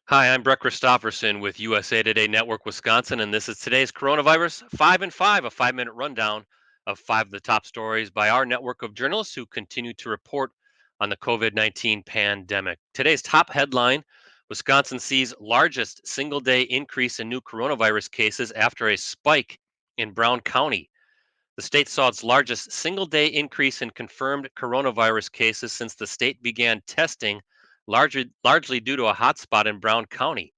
Hi, I'm Brett Christopherson with USA Today Network Wisconsin, and this is today's Coronavirus 5 and 5, a 5 minute rundown of five of the top stories by our network of journalists who continue to report on the COVID 19 pandemic. Today's top headline: Wisconsin sees largest single day increase in new coronavirus cases after a spike in Brown County. The state saw its largest single day increase in confirmed coronavirus cases since the state began testing, largely due to a hotspot in Brown County.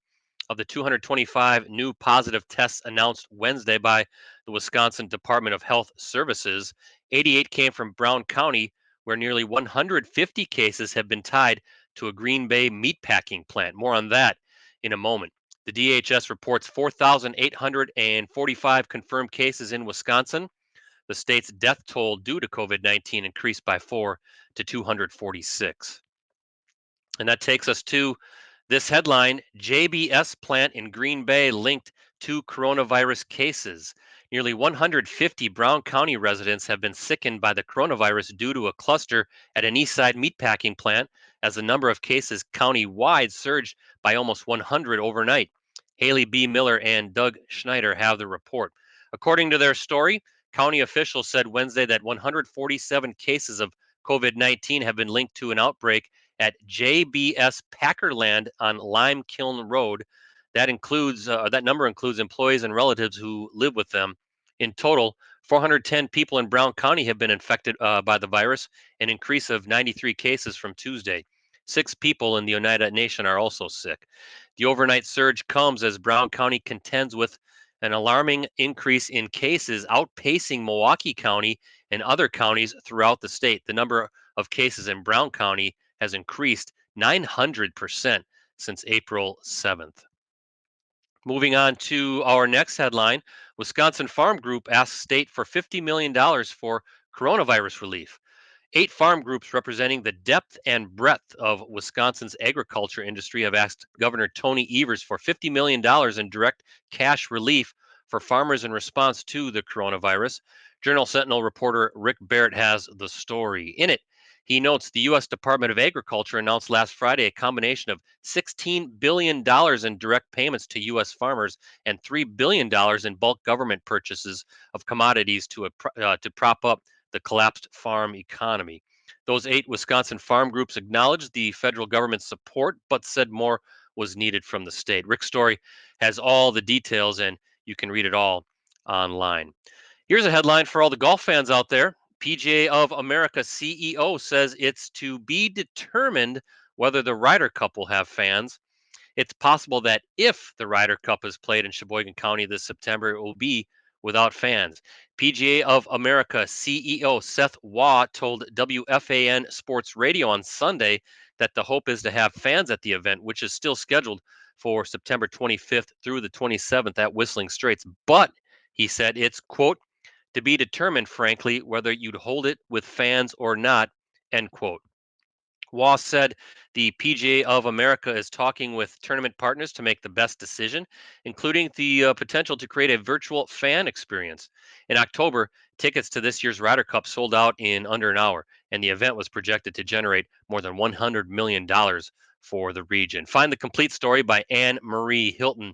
Of the 225 new positive tests announced Wednesday by the Wisconsin Department of Health Services, 88 came from Brown County, where nearly 150 cases have been tied to a Green Bay meatpacking plant. More on that in a moment. The DHS reports 4,845 confirmed cases in Wisconsin. The state's death toll due to COVID 19 increased by 4 to 246. And that takes us to this headline: JBS Plant in Green Bay linked to coronavirus cases. Nearly 150 Brown County residents have been sickened by the coronavirus due to a cluster at an Eastside meatpacking plant, as the number of cases county-wide surged by almost 100 overnight. Haley B. Miller and Doug Schneider have the report. According to their story, county officials said Wednesday that 147 cases of COVID 19 have been linked to an outbreak at JBS Packerland on Lime Kiln Road. That number includes employees and relatives who live with them. In total, 410 people in Brown County have been infected by the virus, an increase of 93 cases from Tuesday. 6 people in the Oneida Nation are also sick. The overnight surge comes as Brown County contends with an alarming increase in cases, outpacing Milwaukee County and other counties throughout the state. The number of cases in Brown County has increased 900% since April 7th. Moving on to our next headline: Wisconsin Farm Group asks state for $50 million for coronavirus relief. 8 farm groups representing the depth and breadth of Wisconsin's agriculture industry have asked Governor Tony Evers for $50 million in direct cash relief for farmers in response to the coronavirus. Journal Sentinel reporter Rick Barrett has the story. In it, he notes the U.S. Department of Agriculture announced last Friday a combination of $16 billion in direct payments to U.S. farmers and $3 billion in bulk government purchases of commodities to prop up the collapsed farm economy. Those 8 Wisconsin farm groups acknowledged the federal government's support, but said more was needed from the state. Rick's story has all the details, and you can read it all online. Here's a headline for all the golf fans out there. PGA of America CEO says it's to be determined whether the Ryder Cup will have fans. It's possible that if the Ryder Cup is played in Sheboygan County this September, it will be without fans. PGA of America CEO Seth Waugh told WFAN Sports Radio on Sunday that the hope is to have fans at the event, which is still scheduled for September 25th through the 27th at Whistling Straits. But he said it's, quote, to be determined, frankly, whether you'd hold it with fans or not, end quote. Waugh said the PGA of America is talking with tournament partners to make the best decision, including the potential to create a virtual fan experience. In October, tickets to this year's Ryder Cup sold out in under an hour, and the event was projected to generate more than $100 million for the region. Find the complete story by Anne Marie Hilton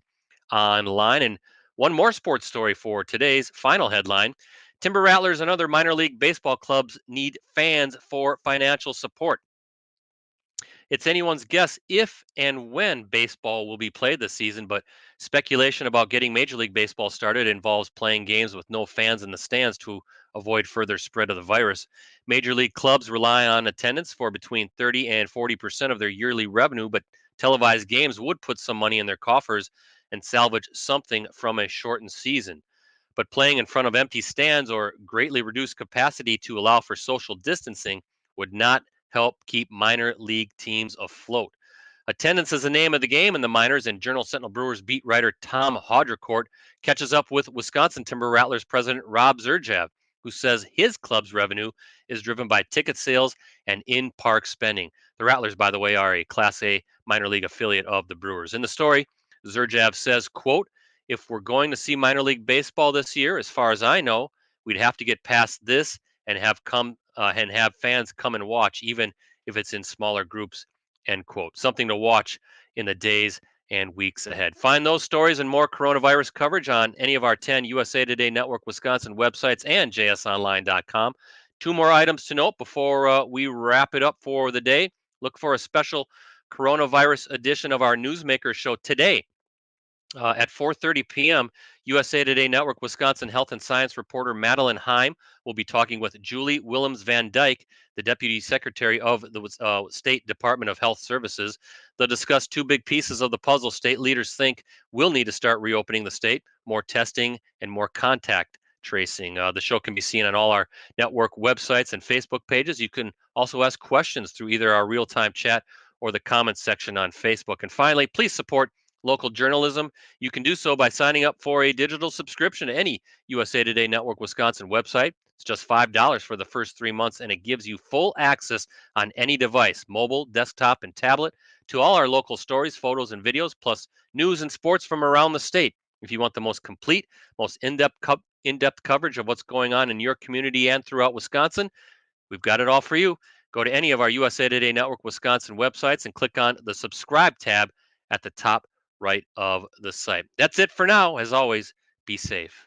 online. And one more sports story for today's final headline: Timber Rattlers and other minor league baseball clubs need fans for financial support. It's anyone's guess if and when baseball will be played this season, but speculation about getting Major League Baseball started involves playing games with no fans in the stands to avoid further spread of the virus. Major League clubs rely on attendance for between 30 and 40% of their yearly revenue, but televised games would put some money in their coffers and salvage something from a shortened season. But playing in front of empty stands or greatly reduced capacity to allow for social distancing would not help keep minor league teams afloat. Attendance is the name of the game in the minors, and Journal Sentinel Brewers beat writer Tom Haudricourt catches up with Wisconsin Timber Rattlers president Rob Zurjav, who says his club's revenue is driven by ticket sales and in-park spending. The Rattlers, by the way, are a Class A minor league affiliate of the Brewers. In the story, Zurjav says, quote, if we're going to see minor league baseball this year, as far as I know, we'd have to get past this and have fans come and watch, even if it's in smaller groups, end quote. Something to watch in the days and weeks ahead. Find those stories and more coronavirus coverage on any of our 10 USA Today Network Wisconsin websites and jsonline.com. Two more items to note before we wrap it up for the day. Look for a special coronavirus edition of our Newsmaker show today at 4:30 p.m., USA Today Network Wisconsin Health and Science reporter Madeline Heim will be talking with Julie Willems Van Dyke, the Deputy Secretary of the State Department of Health Services. They'll discuss two big pieces of the puzzle state leaders think will need to start reopening the state: more testing and more contact tracing. The show can be seen on all our network websites and Facebook pages. You can also ask questions through either our real-time chat or the comments section on Facebook. And finally, please support local journalism. You can do so by signing up for a digital subscription to any USA Today Network Wisconsin website. It's just $5 for the first 3 months, and it gives you full access on any device, mobile, desktop, and tablet, to all our local stories, photos, and videos, plus news and sports from around the state. If you want the most complete, most in-depth coverage of what's going on in your community and throughout Wisconsin, we've got it all for you. Go to any of our USA Today Network Wisconsin websites and click on the subscribe tab at the top right of the site. That's it for now. As always, be safe.